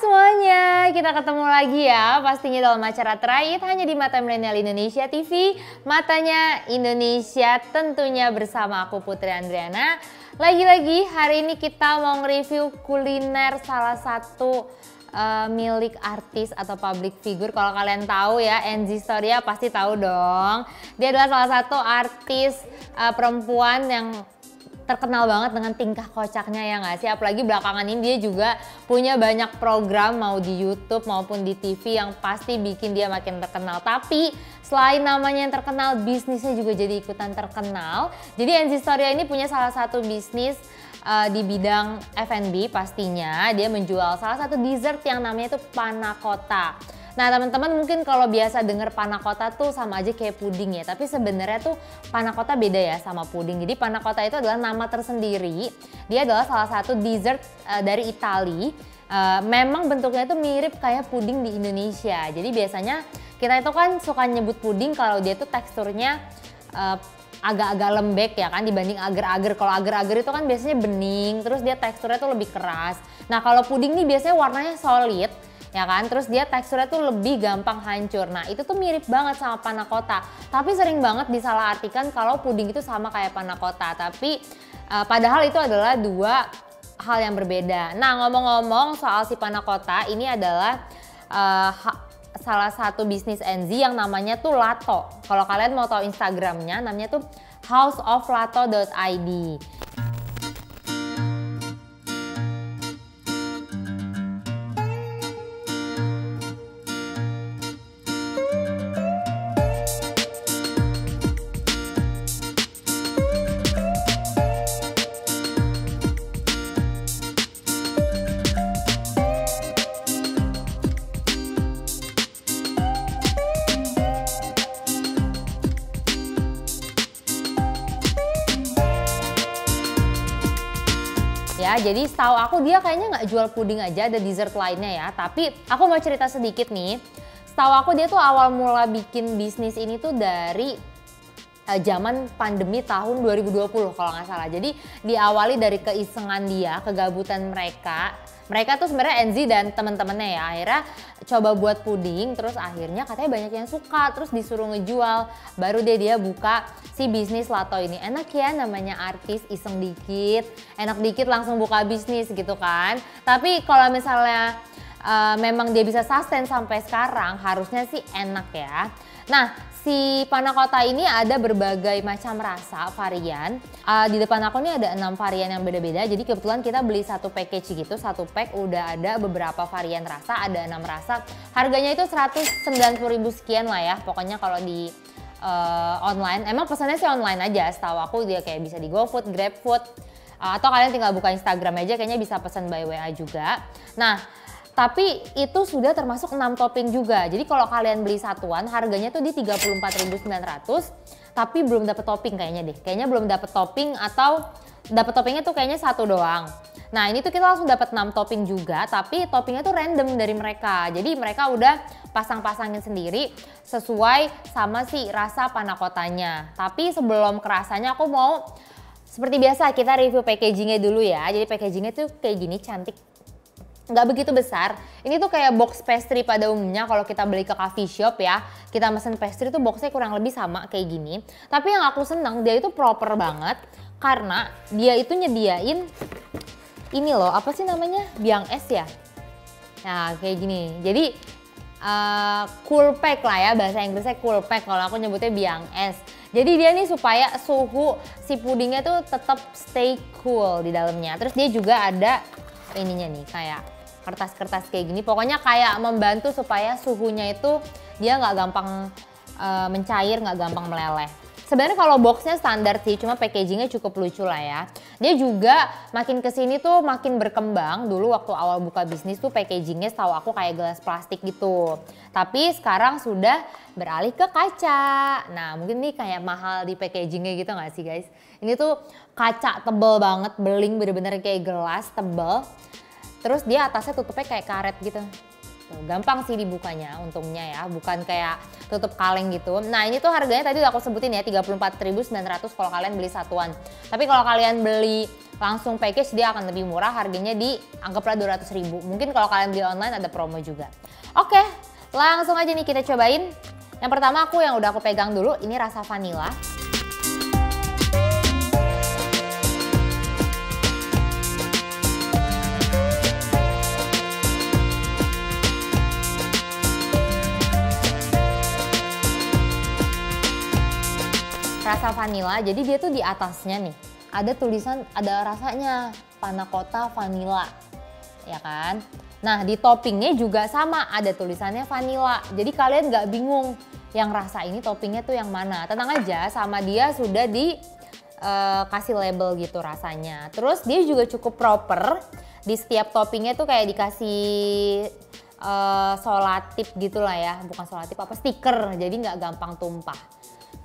semuanya, kita ketemu lagi ya pastinya dalam acara Try It hanya di Mata Milenial Indonesia TV. Matanya Indonesia tentunya bersama aku Putri Andriana. Lagi-lagi hari ini kita mau nge-review kuliner salah satu milik artis atau public figure. Kalau kalian tahu ya, Enzy Storia pasti tahu dong. Dia adalah salah satu artis perempuan yang terkenal banget dengan tingkah kocaknya ya nggak sih? Apalagi belakangan ini dia juga punya banyak program mau di YouTube maupun di TV yang pasti bikin dia makin terkenal. Tapi selain namanya yang terkenal, bisnisnya juga jadi ikutan terkenal. Jadi Enzy Storia ini punya salah satu bisnis di bidang F&B pastinya. Dia menjual salah satu dessert yang namanya itu panna cotta. Nah teman-teman mungkin kalau biasa denger panna cotta tuh sama aja kayak puding ya. Tapi sebenarnya tuh panna cotta beda ya sama puding. Jadi panna cotta itu adalah nama tersendiri. Dia adalah salah satu dessert dari Italia. Memang bentuknya itu mirip kayak puding di Indonesia. Jadi biasanya kita itu kan suka nyebut puding kalau dia tuh teksturnya agak-agak lembek ya kan dibanding agar-agar. Kalau agar-agar itu kan biasanya bening, terus dia teksturnya tuh lebih keras. Nah kalau puding nih biasanya warnanya solid ya kan, terus dia teksturnya tuh lebih gampang hancur. Nah itu tuh mirip banget sama panna cotta, tapi sering banget disalahartikan kalau puding itu sama kayak panna cotta, tapi padahal itu adalah dua hal yang berbeda. Nah ngomong-ngomong soal si panna cotta, ini adalah salah satu bisnis Enzy yang namanya tuh Lato. Kalau kalian mau tahu Instagramnya, namanya tuh houseoflato.id. Ya, jadi setahu aku dia kayaknya nggak jual puding aja, ada dessert lainnya ya. Tapi aku mau cerita sedikit nih. Setahu aku dia tuh awal mula bikin bisnis ini tuh dari zaman pandemi tahun 2020 kalau nggak salah. Jadi diawali dari keisengan dia, kegabutan mereka. Mereka tuh sebenarnya Enzy dan teman-temannya ya akhirnya coba buat puding, terus akhirnya katanya banyak yang suka, terus disuruh ngejual. Baru dia buka si bisnis Lato ini. Enak ya namanya artis, iseng dikit, enak dikit langsung buka bisnis gitu kan. Tapi kalau misalnya memang dia bisa sustain sampai sekarang, harusnya sih enak ya. Nah, si panna cotta ini ada berbagai macam rasa varian. Di depan aku nih ada 6 varian yang beda-beda. Jadi kebetulan kita beli satu package gitu, satu pack udah ada beberapa varian rasa, ada 6 rasa. Harganya itu 190.000 sekian lah ya. Pokoknya kalau di online, emang pesannya sih online aja. Setahu aku dia kayak bisa di GoFood, GrabFood, atau kalian tinggal buka Instagram aja, kayaknya bisa pesan by WA juga. Nah, tapi itu sudah termasuk 6 topping juga. Jadi kalau kalian beli satuan harganya tuh di 34.900, tapi belum dapet topping kayaknya deh. Kayaknya belum dapet topping atau dapet toppingnya tuh kayaknya satu doang. Nah ini tuh kita langsung dapat 6 topping juga, tapi toppingnya tuh random dari mereka. Jadi mereka udah pasang-pasangin sendiri sesuai sama si rasa panna cottanya. Tapi sebelum kerasanya aku mau seperti biasa kita review packagingnya dulu ya. Jadi packagingnya tuh kayak gini, cantik. Nggak begitu besar. Ini tuh kayak box pastry pada umumnya kalau kita beli ke coffee shop ya. Kita mesen pastry tuh boxnya kurang lebih sama kayak gini. Tapi yang aku seneng dia itu proper banget karena dia itu nyediain ini loh, apa sih namanya? Biang es ya? Nah kayak gini. Jadi cool pack lah ya, bahasa Inggrisnya cool pack, kalau aku nyebutnya biang es. Jadi dia nih supaya suhu si pudingnya tuh tetap stay cool di dalamnya. Terus dia juga ada ininya nih kayak kertas-kertas kayak gini, pokoknya kayak membantu supaya suhunya itu dia nggak gampang mencair, nggak gampang meleleh. Sebenarnya kalau boxnya standar sih, cuma packagingnya cukup lucu lah ya. Dia juga makin kesini tuh makin berkembang. Dulu waktu awal buka bisnis tuh packagingnya setahu aku kayak gelas plastik gitu. Tapi sekarang sudah beralih ke kaca. Nah mungkin nih kayak mahal di packagingnya gitu nggak sih guys? Ini tuh kaca tebel banget, beling bener-bener kayak gelas tebel. Terus dia atasnya tutupnya kayak karet gitu. Gampang sih dibukanya untungnya ya, bukan kayak tutup kaleng gitu. Nah ini tuh harganya tadi udah aku sebutin ya, 34.900 kalau kalian beli satuan. Tapi kalau kalian beli langsung package dia akan lebih murah, harganya di anggaplah 200.000. Mungkin kalau kalian beli online ada promo juga. Oke, langsung aja nih kita cobain. Yang pertama yang udah aku pegang dulu, ini rasa vanilla. Rasa vanilla, jadi dia tuh di atasnya nih ada tulisan, ada rasanya panna cotta vanilla, ya kan? Nah di toppingnya juga sama, ada tulisannya vanilla. Jadi kalian nggak bingung yang rasa ini toppingnya tuh yang mana. Tenang aja, sama dia sudah kasih label gitu rasanya. Terus dia juga cukup proper, di setiap toppingnya tuh kayak dikasih solatip gitulah ya, bukan solatip apa, stiker, jadi nggak gampang tumpah.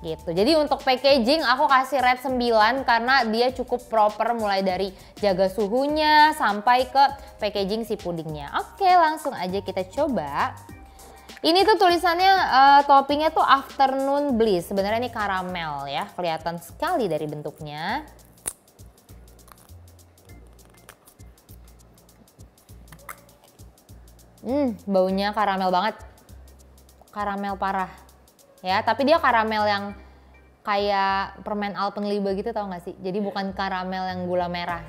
Gitu. Jadi untuk packaging aku kasih red 9 karena dia cukup proper, mulai dari jaga suhunya sampai ke packaging si pudingnya. Oke, langsung aja kita coba. Ini tuh tulisannya toppingnya tuh afternoon bliss. Sebenarnya ini karamel ya, kelihatan sekali dari bentuknya. Baunya karamel banget. Karamel parah. Ya, tapi dia karamel yang kayak permen Alpenlibe gitu, tau gak sih? Jadi bukan karamel yang gula merah.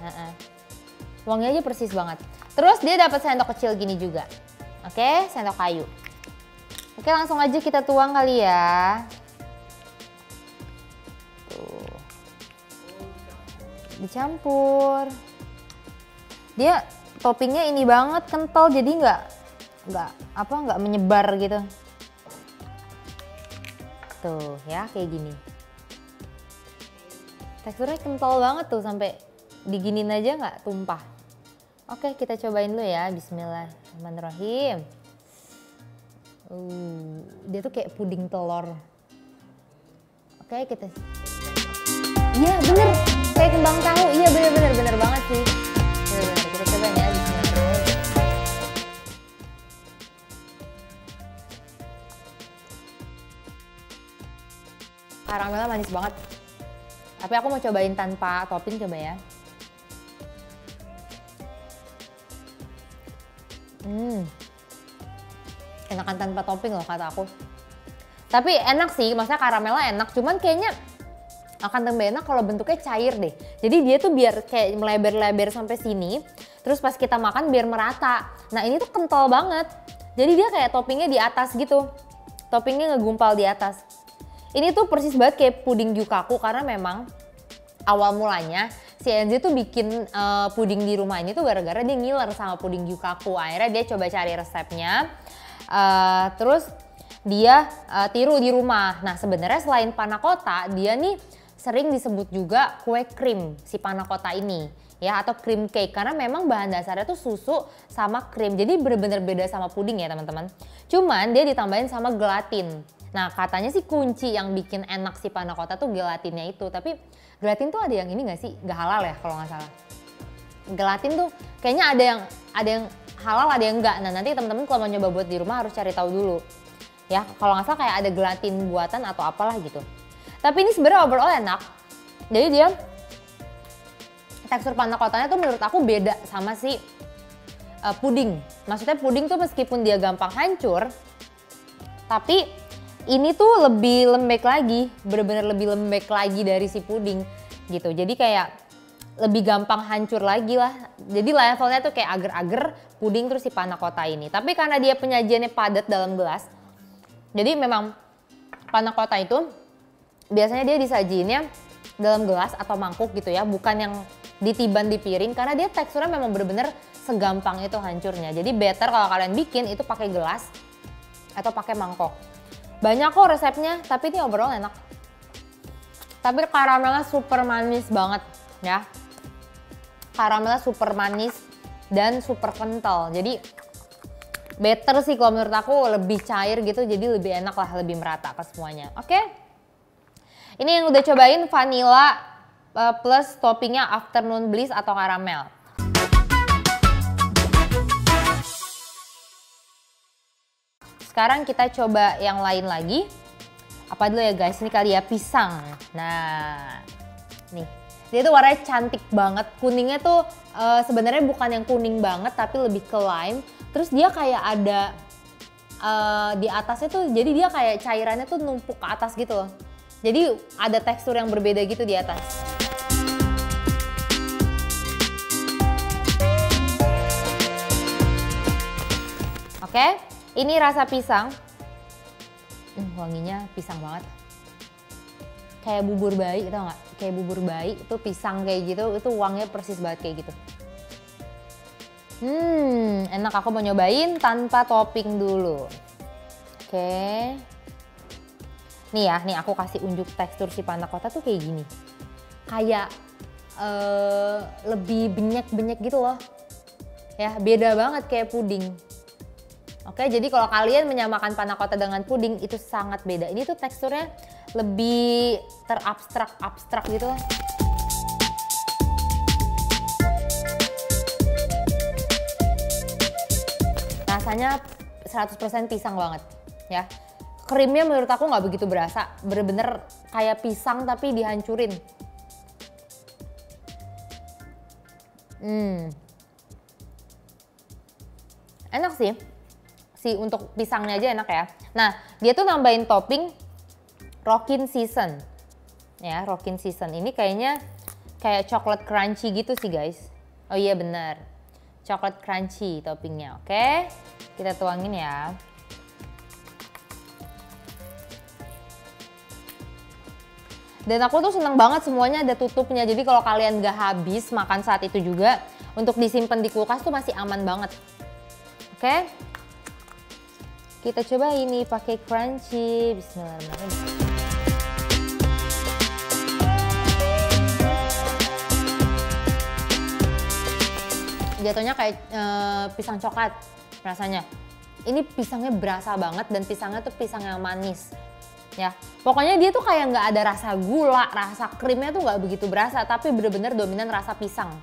Wanginya aja persis banget. Terus dia dapat sendok kecil gini juga. Oke, sendok kayu. Oke, langsung aja kita tuang kali ya. Tuh. Dicampur. Dia toppingnya ini banget, kental, jadi nggak menyebar gitu. Tuh ya, kayak gini. Teksturnya kental banget tuh, sampai diginin aja nggak tumpah. Oke, kita cobain dulu ya. Bismillahirrahmanirrahim. Dia tuh kayak puding telur. Oke, kita. Iya bener, kayak kembang tahu. Iya bener banget sih. Bener, kita cobain ya. Bismillahirrahmanirrahim. Karamelnya manis banget. Tapi aku mau cobain tanpa topping, coba ya. Enakan tanpa topping loh kata aku. Tapi enak sih, maksudnya karamelnya enak. Cuman kayaknya akan lebih enak kalau bentuknya cair deh. Jadi dia tuh biar kayak melebar-lebar sampai sini. Terus pas kita makan biar merata. Nah ini tuh kental banget. Jadi dia kayak toppingnya di atas gitu. Toppingnya ngegumpal di atas. Ini tuh persis banget kayak puding yukaku, karena memang awal mulanya si Enzi tuh bikin puding di rumah ini tuh gara-gara dia ngiler sama puding yukaku. Akhirnya dia coba cari resepnya, terus dia tiru di rumah. Nah sebenarnya selain panna cotta, dia nih sering disebut juga kue krim si panna cotta ini ya, atau cream cake, karena memang bahan dasarnya tuh susu sama krim. Jadi bener-bener beda sama puding ya teman-teman. Cuman dia ditambahin sama gelatin. Nah katanya sih kunci yang bikin enak si panna cotta tuh gelatinnya itu. Tapi gelatin tuh ada yang ini gak sih? Gak halal ya kalau nggak salah. Gelatin tuh kayaknya ada yang halal, ada yang enggak. Nah nanti teman-teman kalau mau nyoba buat di rumah harus cari tahu dulu. Ya kalau nggak salah kayak ada gelatin buatan atau apalah gitu. Tapi ini sebenarnya overall enak. Jadi dia tekstur panna cottanya tuh menurut aku beda sama si puding. Maksudnya puding tuh meskipun dia gampang hancur, tapi ini tuh lebih lembek lagi, bener-bener lebih lembek lagi dari si puding gitu. Jadi kayak lebih gampang hancur lagi lah. Jadi levelnya tuh kayak agar-agar puding terus si panna cotta ini. Tapi karena dia penyajiannya padat dalam gelas, jadi memang panna cotta itu biasanya dia disajiinnya dalam gelas atau mangkuk gitu ya, bukan yang ditiban di piring, karena dia teksturnya memang bener-bener segampang itu hancurnya. Jadi better kalau kalian bikin itu pakai gelas atau pakai mangkok. Banyak kok resepnya, tapi ini overall enak. Tapi karamelnya super manis banget ya. Karamelnya super manis dan super kental. Jadi better sih kalau menurut aku, lebih cair gitu, jadi lebih enak lah, lebih merata ke semuanya. Oke. Ini yang udah cobain vanilla plus toppingnya afternoon bliss atau karamel. Sekarang kita coba yang lain lagi. Apa dulu ya guys, ini kali ya pisang. Nah, nih Dia tuh warnanya cantik banget. Kuningnya tuh sebenarnya bukan yang kuning banget tapi lebih ke lime. Terus dia kayak ada di atasnya tuh, jadi dia kayak cairannya tuh numpuk ke atas gitu loh. Jadi ada tekstur yang berbeda gitu di atas. Oke, ini rasa pisang. Wanginya pisang banget. Kayak bubur bayi, tau nggak? Kayak bubur bayi, itu pisang kayak gitu, itu wanginya persis banget kayak gitu. Enak, aku mau nyobain tanpa topping dulu. Oke. Nih ya, nih aku kasih unjuk tekstur si panna cotta tuh kayak gini. Kayak lebih benyek-benyek gitu loh. Ya, beda banget kayak puding. Oke, jadi kalau kalian menyamakan panna cotta dengan puding itu sangat beda. Ini tuh teksturnya lebih terabstrak gitu. Rasanya 100% pisang banget ya. Krimnya menurut aku nggak begitu berasa, bener-bener kayak pisang tapi dihancurin. Enak sih. Untuk pisangnya aja enak ya. Nah, dia tuh nambahin topping Rockin Season. Ya, Rockin Season ini kayaknya kayak chocolate crunchy gitu sih guys. Oh iya bener, chocolate crunchy toppingnya. Oke, kita tuangin ya. Dan aku tuh seneng banget semuanya ada tutupnya. Jadi kalau kalian gak habis makan saat itu juga, untuk disimpan di kulkas tuh masih aman banget. Oke. Kita coba ini pakai crunchy. Bismillahirrahmanirrahim. Jatuhnya kayak pisang coklat rasanya. Ini pisangnya berasa banget dan pisangnya tuh pisang yang manis. Ya, pokoknya dia tuh kayak nggak ada rasa gula, rasa krimnya tuh nggak begitu berasa, tapi bener-bener dominan rasa pisang.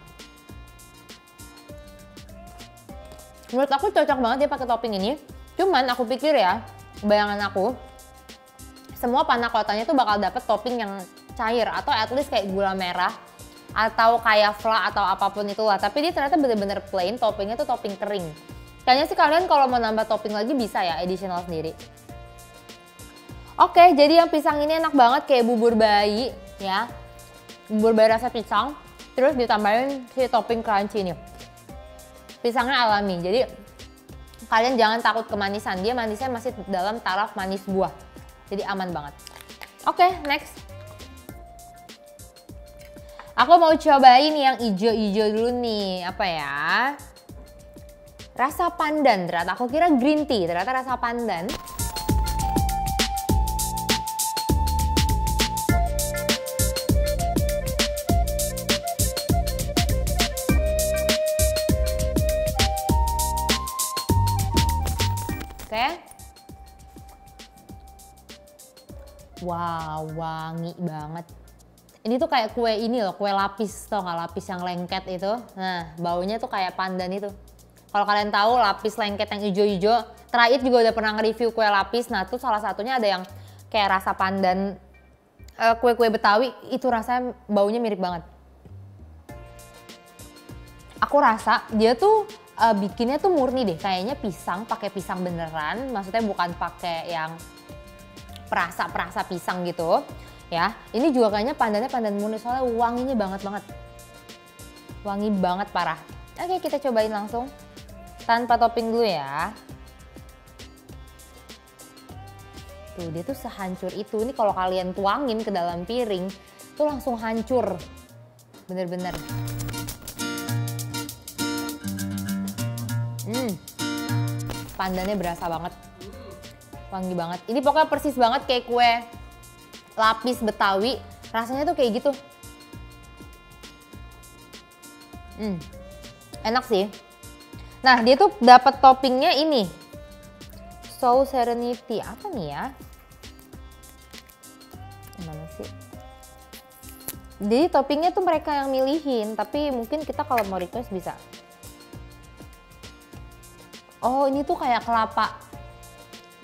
Menurut aku cocok banget dia pakai topping ini. Cuman aku pikir ya, bayangan aku, semua panna cottanya tuh bakal dapet topping yang cair atau at least kayak gula merah atau kayak fla atau apapun itulah. Tapi dia ternyata bener-bener plain, toppingnya tuh topping kering. Kayaknya sih kalian kalau mau nambah topping lagi bisa ya, additional sendiri. Oke, jadi yang pisang ini enak banget kayak bubur bayi ya. Bubur bayi rasa pisang, terus ditambahin si topping crunchy ini. Pisangnya alami, jadi kalian jangan takut kemanisan, dia manisnya masih dalam taraf manis buah. Jadi aman banget. Oke, next. Aku mau cobain yang ijo-ijo dulu nih, apa ya? Rasa pandan, ternyata aku kira green tea, ternyata rasa pandan. Oke. Wow, wangi banget. Ini tuh kayak kue ini loh, kue lapis, tau nggak lapis yang lengket itu? Nah, baunya tuh kayak pandan itu. Kalau kalian tahu lapis lengket yang hijau-hijau, terakhir juga udah pernah nge-review kue lapis. Nah, tuh salah satunya ada yang kayak rasa pandan, kue-kue Betawi, itu rasanya baunya mirip banget. Aku rasa dia tuh bikinnya tuh murni deh, kayaknya pisang, pakai pisang beneran, maksudnya bukan pakai yang perasa pisang gitu ya. Ini juga kayaknya pandannya pandan murni, soalnya wanginya banget, wangi banget parah. Oke, kita cobain langsung tanpa topping dulu ya. Tuh, dia tuh sehancur itu. Ini kalau kalian tuangin ke dalam piring tuh langsung hancur, bener-bener. Pandannya berasa banget, wangi banget. Ini pokoknya persis banget kayak kue lapis Betawi, rasanya tuh kayak gitu. Enak sih. Nah, dia tuh dapat toppingnya ini, Soul Serenity, apa nih ya? Gimana sih? Jadi toppingnya tuh mereka yang milihin, tapi mungkin kita kalau mau request bisa. Oh, ini tuh kayak kelapa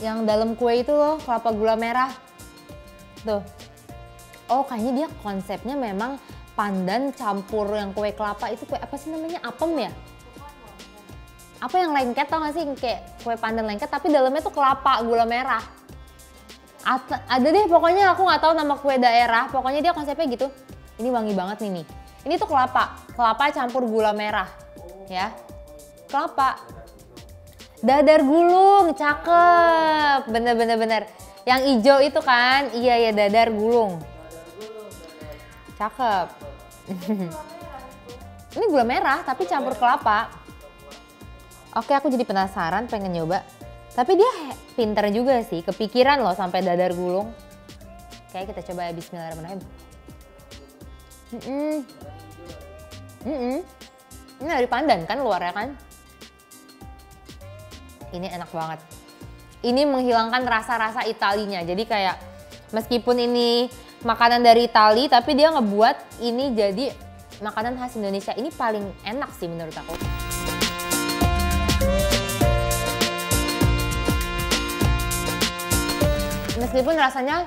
yang dalam kue itu loh, kelapa gula merah. Tuh. Oh, kayaknya dia konsepnya memang pandan campur yang kue kelapa itu kue apa sih namanya? Apem ya? Apa yang lengket tau gak sih? Kayak kue pandan lengket tapi dalamnya tuh kelapa, gula merah. Ada deh pokoknya aku nggak tahu nama kue daerah. Pokoknya dia konsepnya gitu. Ini wangi banget nih. Ini tuh kelapa campur gula merah, ya. Kelapa. Dadar gulung, cakep. Bener. Yang hijau itu kan, iya ya dadar gulung. Cakep. Ini gula merah tapi campur kelapa. Oke, aku jadi penasaran pengen nyoba. Tapi dia pinter juga sih, kepikiran loh sampai dadar gulung. Oke, kita coba ya, bismillahirrahmanirrahim. Ini dari pandan kan luarnya kan? Ini enak banget. Ini menghilangkan rasa-rasa Italinya. Jadi kayak meskipun ini makanan dari Itali, tapi dia ngebuat ini jadi makanan khas Indonesia. Ini paling enak sih menurut aku. Meskipun rasanya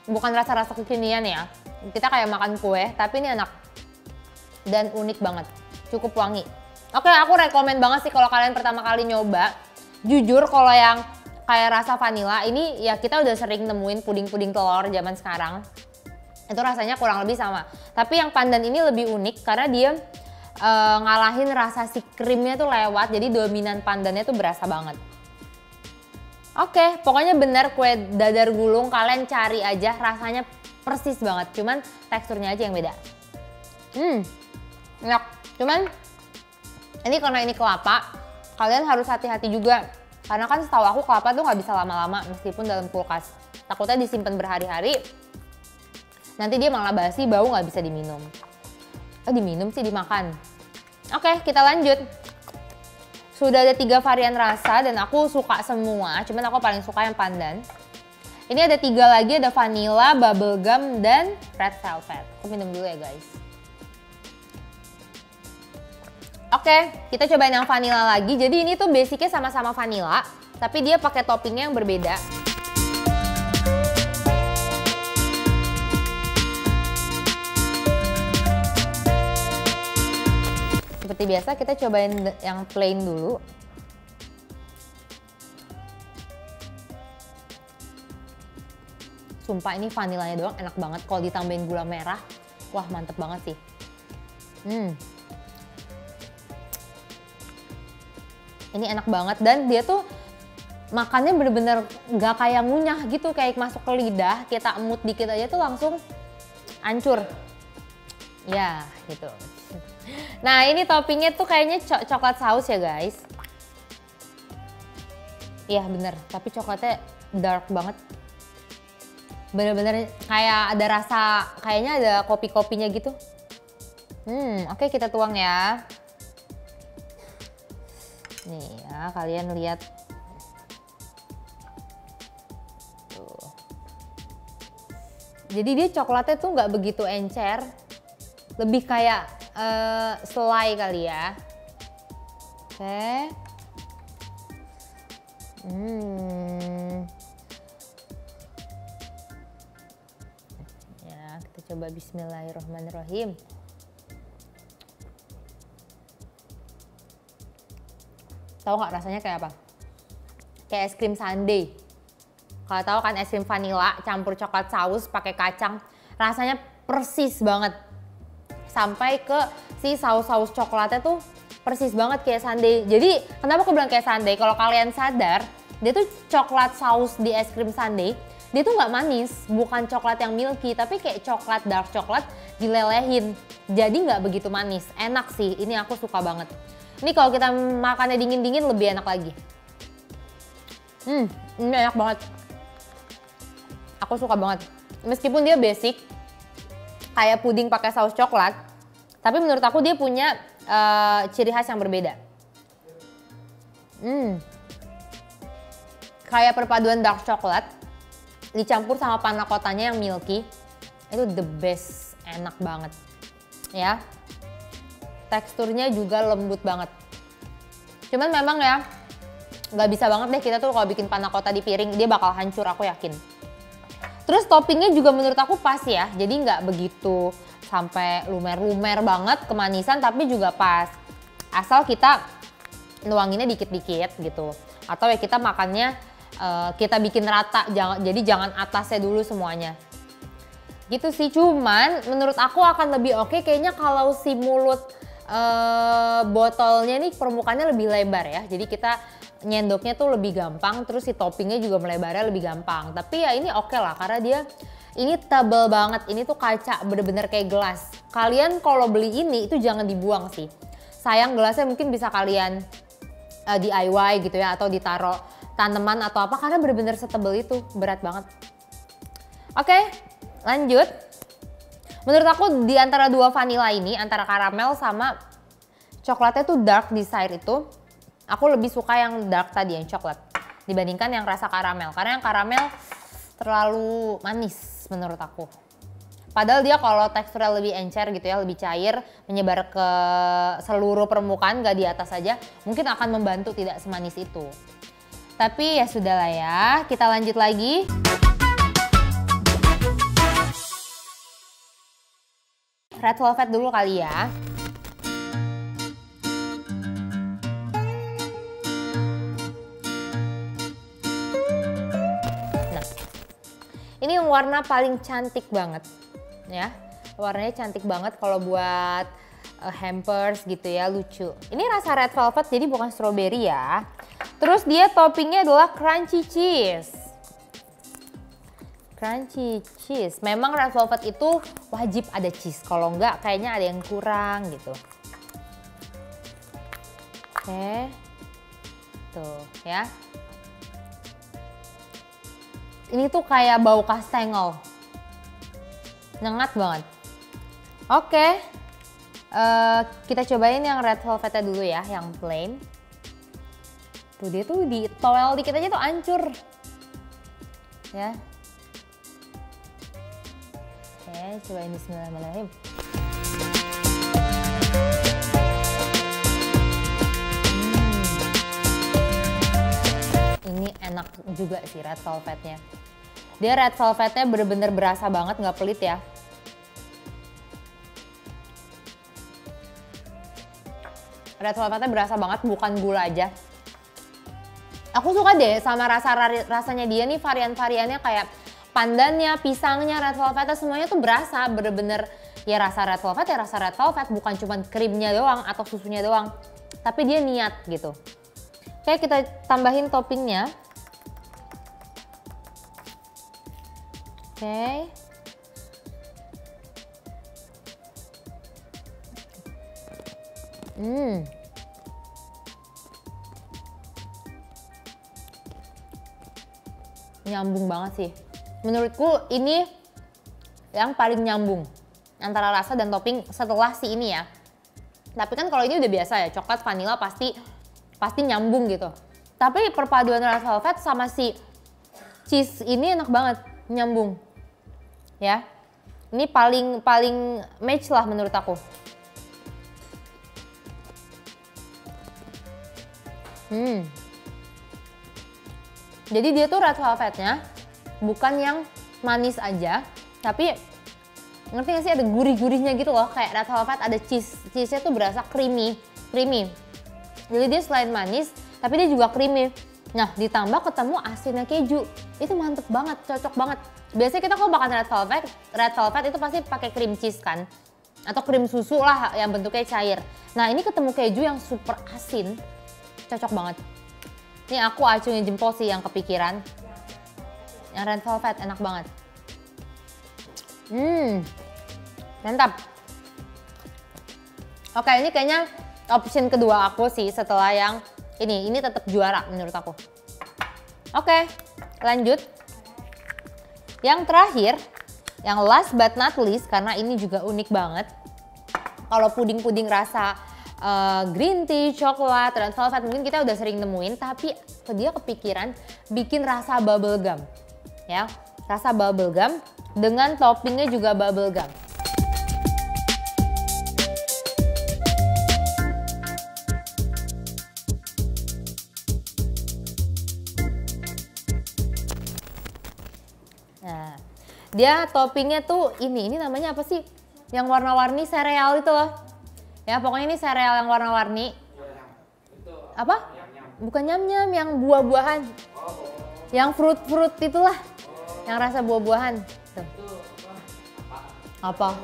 bukan rasa-rasa kekinian ya. Kita kayak makan kue, tapi ini enak. Dan unik banget. Cukup wangi. Oke, aku rekomen banget sih kalau kalian pertama kali nyoba. Jujur kalau yang kayak rasa vanilla, ini ya kita udah sering nemuin puding-puding telur zaman sekarang. Itu rasanya kurang lebih sama. Tapi yang pandan ini lebih unik karena dia ngalahin rasa si krimnya tuh lewat. Jadi dominan pandannya tuh berasa banget. Oke, pokoknya bener kue dadar gulung kalian cari aja, rasanya persis banget. Cuman teksturnya aja yang beda. Enak. Cuman ini karena ini kelapa, kalian harus hati-hati juga. Karena kan setahu aku kelapa tuh nggak bisa lama-lama meskipun dalam kulkas. Takutnya disimpan berhari-hari, nanti dia malah basi, bau nggak bisa diminum. Diminum sih, dimakan. Oke, kita lanjut. Sudah ada 3 varian rasa dan aku suka semua, cuman aku paling suka yang pandan. Ini ada 3 lagi, ada vanilla, bubblegum, dan red velvet. Aku minum dulu ya guys. Oke, kita cobain yang vanilla lagi. Jadi ini tuh basicnya sama-sama vanilla, tapi dia pakai toppingnya yang berbeda. Seperti biasa kita cobain yang plain dulu. Sumpah ini vanilanya doang enak banget. Kalau ditambahin gula merah, wah mantep banget sih. Ini enak banget dan dia tuh makannya bener-bener gak kayak ngunyah gitu, kayak masuk ke lidah, kita emut dikit aja tuh langsung hancur. Ya gitu. Nah ini toppingnya tuh kayaknya coklat saus ya guys. Iya bener, tapi coklatnya dark banget. Bener-bener kayak ada rasa, kayaknya ada kopi-kopinya gitu. Oke, kita tuang ya. Nih ya, kalian lihat. Tuh. Jadi dia coklatnya tuh nggak begitu encer. Lebih kayak selai kali ya. Oke. Ya, kita coba bismillahirrahmanirrahim. Tahu nggak rasanya kayak apa? Kayak es krim sundae. Kalau tahu kan es krim vanilla campur coklat saus pakai kacang, rasanya persis banget. Sampai ke si saus-saus coklatnya tuh persis banget kayak sundae. Jadi kenapa aku bilang kayak sundae? Kalau kalian sadar, dia tuh coklat saus di es krim sundae, dia tuh nggak manis, bukan coklat yang milky, tapi kayak coklat dark coklat dilelehin. Jadi nggak begitu manis, enak sih. Ini aku suka banget. Ini kalau kita makannya dingin-dingin lebih enak lagi. Ini enak banget. Aku suka banget. Meskipun dia basic, kayak puding pakai saus coklat, tapi menurut aku dia punya ciri khas yang berbeda. Kayak perpaduan dark coklat dicampur sama panna cottanya yang milky, itu the best, enak banget. Ya, teksturnya juga lembut banget. Cuman memang ya, nggak bisa banget deh kita tuh kalau bikin panna cotta di piring, dia bakal hancur aku yakin. Terus toppingnya juga menurut aku pas ya, jadi nggak begitu sampai lumer-lumer banget kemanisan, tapi juga pas. Asal kita nuanginnya dikit-dikit gitu. Atau ya kita makannya kita bikin rata, jadi jangan atasnya dulu semuanya. Gitu sih, cuman menurut aku akan lebih oke kayaknya kalau si mulut botolnya nih permukaannya lebih lebar ya. Jadi kita nyendoknya tuh lebih gampang, terus si toppingnya juga melebarnya lebih gampang. Tapi ya ini oke lah karena dia ini tebel banget, ini tuh kaca bener-bener kayak gelas. Kalian kalau beli ini itu jangan dibuang sih. Sayang gelasnya mungkin bisa kalian DIY gitu ya, atau ditaruh tanaman atau apa karena bener-bener setebel itu, berat banget. Oke, lanjut. Menurut aku di antara dua vanilla ini, antara karamel sama coklatnya tuh dark desire itu, aku lebih suka yang dark tadi, yang coklat, dibandingkan yang rasa karamel. Karena yang karamel terlalu manis menurut aku. Padahal dia kalau teksturnya lebih encer gitu ya, lebih cair, menyebar ke seluruh permukaan, gak di atas saja, mungkin akan membantu tidak semanis itu. Tapi ya sudahlah ya, kita lanjut lagi. Red velvet dulu kali ya. Nah, ini yang warna paling cantik banget ya. Warnanya cantik banget kalau buat hampers gitu ya, lucu. Ini rasa red velvet jadi bukan strawberry ya. Terus dia toppingnya adalah crunchy cheese. Crunchy cheese. Memang red velvet itu wajib ada cheese. Kalau enggak kayaknya ada yang kurang gitu. Oke. Tuh ya. Ini tuh kayak bau kastengel. Nyengat banget. Oke. Kita cobain yang red velvetnya dulu ya, yang plain. Tuh dia tuh di toel dikit aja tuh hancur. Ya. Oke, cobain bismillahirrahmanirrahim. Ini enak juga sih red velvetnya. Dia red velvetnya bener-bener berasa banget, nggak pelit ya. Red velvetnya berasa banget, bukan gula aja. Aku suka deh sama rasanya dia nih, varian-variannya kayak pandannya, pisangnya, red velvetnya semuanya tuh berasa bener-bener ya rasa red velvet ya rasa red velvet, bukan cuma krimnya doang atau susunya doang. Tapi dia niat gitu. Oke, kita tambahin toppingnya. Oke. Nyambung banget sih. Menurutku ini yang paling nyambung antara rasa dan topping setelah si ini ya. Tapi kan kalau ini udah biasa ya, coklat vanilla pasti nyambung gitu. Tapi perpaduan red velvet sama si cheese ini enak banget, nyambung. Ya. Ini paling match lah menurut aku. Jadi dia tuh red velvetnya bukan yang manis aja, tapi ngerti gak sih ada gurih-gurihnya gitu loh, kayak red velvet ada cheese-nya tuh berasa creamy. Jadi dia selain manis, tapi dia juga creamy. Nah ditambah ketemu asinnya keju, itu mantep banget, cocok banget. Biasanya kita kalau makan red velvet itu pasti pakai cream cheese kan, atau krim susu lah yang bentuknya cair. Nah ini ketemu keju yang super asin, cocok banget. Ini aku acungin jempol sih yang kepikiran. Yang red velvet enak banget. Mantap. Oke, ini kayaknya option kedua aku sih setelah yang ini. Ini tetap juara menurut aku. Oke, lanjut. Yang terakhir, yang last but not least, karena ini juga unik banget. Kalau puding-puding rasa green tea, coklat, red velvet mungkin kita udah sering nemuin, tapi dia kepikiran bikin rasa bubble gum. Ya, rasa bubble gum dengan toppingnya juga bubble gum. Nah, Dia toppingnya tuh ini namanya apa sih? Yang warna-warni sereal itu loh. Ya pokoknya ini sereal yang warna-warni. Apa? Bukan nyam-nyam, yang buah-buahan. Yang fruit-fruit itulah. Yang rasa buah-buahan. Tuh. Apa?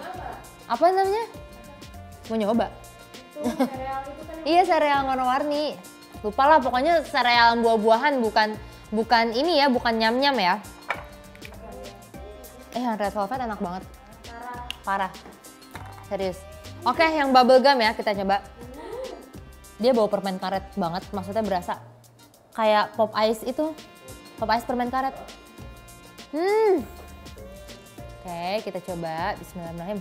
Apa namanya? Mau nyoba? Iya sereal warna-warni. Lupa lah pokoknya sereal buah-buahan, bukan ini ya, bukan nyam-nyam ya. Yang red velvet enak banget. Parah. Serius. Oke, yang bubble gum ya kita coba. Dia bau permen karet banget, maksudnya berasa kayak pop ice itu. Pop ice permen karet. Oke, kita coba. Bismillahirrahmanirrahim.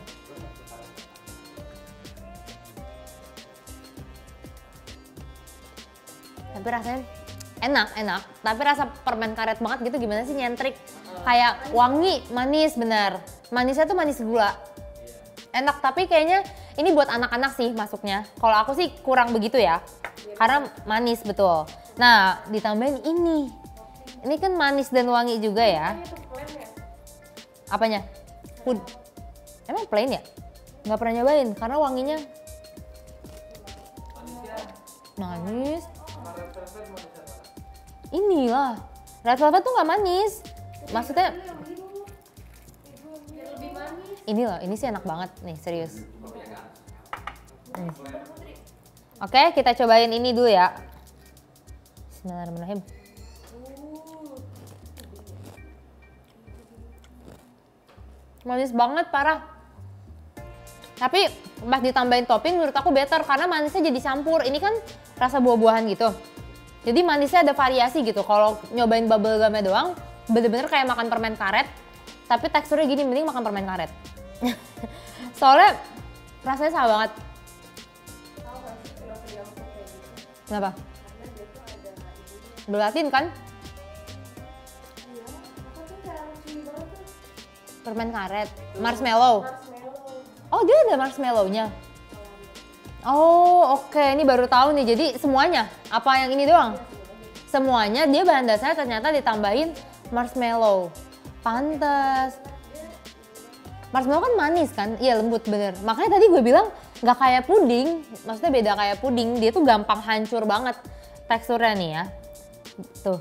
Tapi rasanya enak. Tapi rasa permen karet banget gitu, gimana sih, nyentrik. Kayak wangi, manis bener. Manisnya tuh manis gula. Enak, tapi kayaknya ini buat anak-anak sih masuknya. Kalau aku sih kurang begitu ya. Karena manis betul. Nah, ditambahin ini. Ini kan manis dan wangi juga ya. Apanya? Emang plain ya? Nggak pernah nyobain karena wanginya manis. Inilah, red velvet tuh nggak manis. Maksudnya ini loh, ini sih enak banget nih, serius. Oke, kita cobain ini dulu ya. Bismillahirrahmanirrahim. Manis banget, parah. Tapi pas ditambahin topping menurut aku better karena manisnya jadi campur. Ini kan rasa buah-buahan gitu. Jadi manisnya ada variasi gitu. Kalau nyobain bubble gumnya doang, bener-bener kayak makan permen karet. Tapi teksturnya gini, mending makan permen karet. Soalnya rasanya sama banget. Kenapa? Belatin kan? Permen karet, marshmallow. Oh dia ada marshmallow-nya. Oh oke, ini baru tahu nih. Jadi semuanya? Apa yang ini doang? Semuanya dia bahan dasarnya ternyata ditambahin marshmallow. Pantes. Marshmallow kan manis kan? Iya lembut bener. Makanya tadi gue bilang nggak kayak puding. Maksudnya beda kayak puding. Dia tuh gampang hancur banget teksturnya nih ya. Tuh.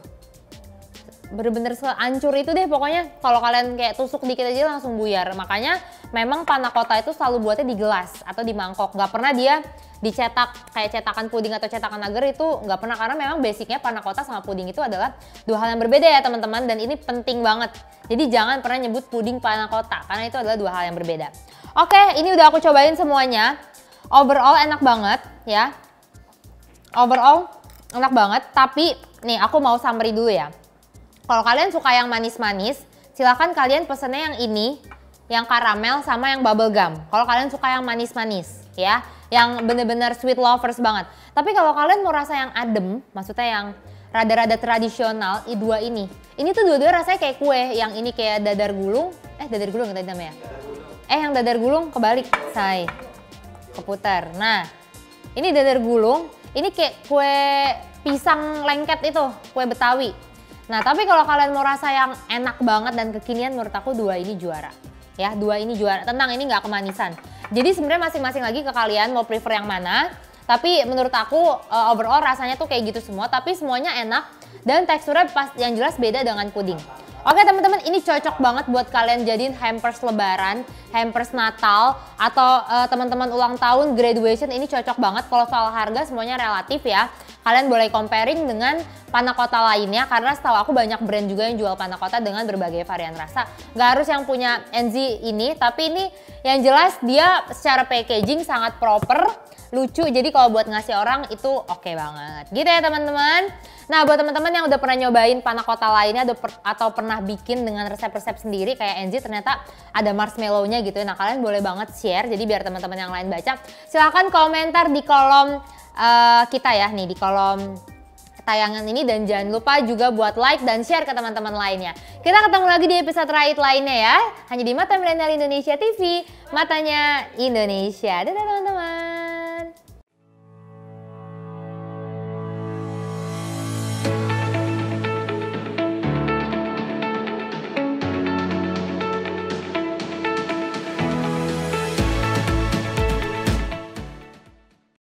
Bener-bener sehancur itu deh pokoknya. Kalau kalian kayak tusuk dikit aja langsung buyar. Makanya memang panna cotta itu selalu buatnya di gelas atau di mangkok. Nggak pernah dia dicetak kayak cetakan puding atau cetakan agar, itu nggak pernah. Karena memang basicnya panna cotta sama puding itu adalah dua hal yang berbeda ya teman-teman. Dan ini penting banget. Jadi jangan pernah nyebut puding panna cotta karena itu adalah dua hal yang berbeda. Oke, ini udah aku cobain semuanya. Overall enak banget ya. Overall enak banget. Tapi nih aku mau summary dulu ya. Kalau kalian suka yang manis-manis, silahkan kalian pesennya yang ini, yang karamel sama yang bubble gum. Kalau kalian suka yang manis-manis ya, yang bener-bener sweet lovers banget. Tapi kalau kalian mau rasa yang adem, maksudnya yang rada-rada tradisional, dua ini tuh dua-dua rasanya kayak kue. Yang ini kayak dadar gulung, dadar gulung tadi namanya. Yang dadar gulung kebalik, say, keputar. Nah, ini dadar gulung, ini kayak kue pisang lengket itu, kue Betawi. Nah, tapi kalau kalian mau rasa yang enak banget dan kekinian, menurut aku dua ini juara. Ya, dua ini juara. Tenang, ini nggak kemanisan. Jadi sebenarnya masing-masing lagi ke kalian mau prefer yang mana. Tapi menurut aku overall rasanya tuh kayak gitu semua. Tapi semuanya enak dan teksturnya pas yang jelas beda dengan puding. Oke teman-teman, ini cocok banget buat kalian jadiin hampers lebaran, hampers Natal, atau teman-teman ulang tahun, graduation. Ini cocok banget. Kalau soal harga semuanya relatif ya. Kalian boleh comparing dengan panna cotta lainnya, karena setahu aku banyak brand juga yang jual panna cotta dengan berbagai varian rasa. Gak harus yang punya NZ ini, tapi ini yang jelas dia secara packaging sangat proper, lucu. Jadi kalau buat ngasih orang itu oke banget. Gitu ya teman-teman. Nah buat teman-teman yang udah pernah nyobain panna cotta lainnya atau pernah bikin dengan resep-resep sendiri kayak NZ, ternyata ada marshmallow-nya gitu. Nah kalian boleh banget share, jadi biar teman-teman yang lain baca. Silahkan komentar di kolom kita ya, nih di kolom tayangan ini. Dan jangan lupa juga buat like dan share ke teman-teman lainnya. Kita ketemu lagi di episode terakhir lainnya ya. Hanya di Mata Milenial Indonesia TV, matanya Indonesia. Dadah teman-teman.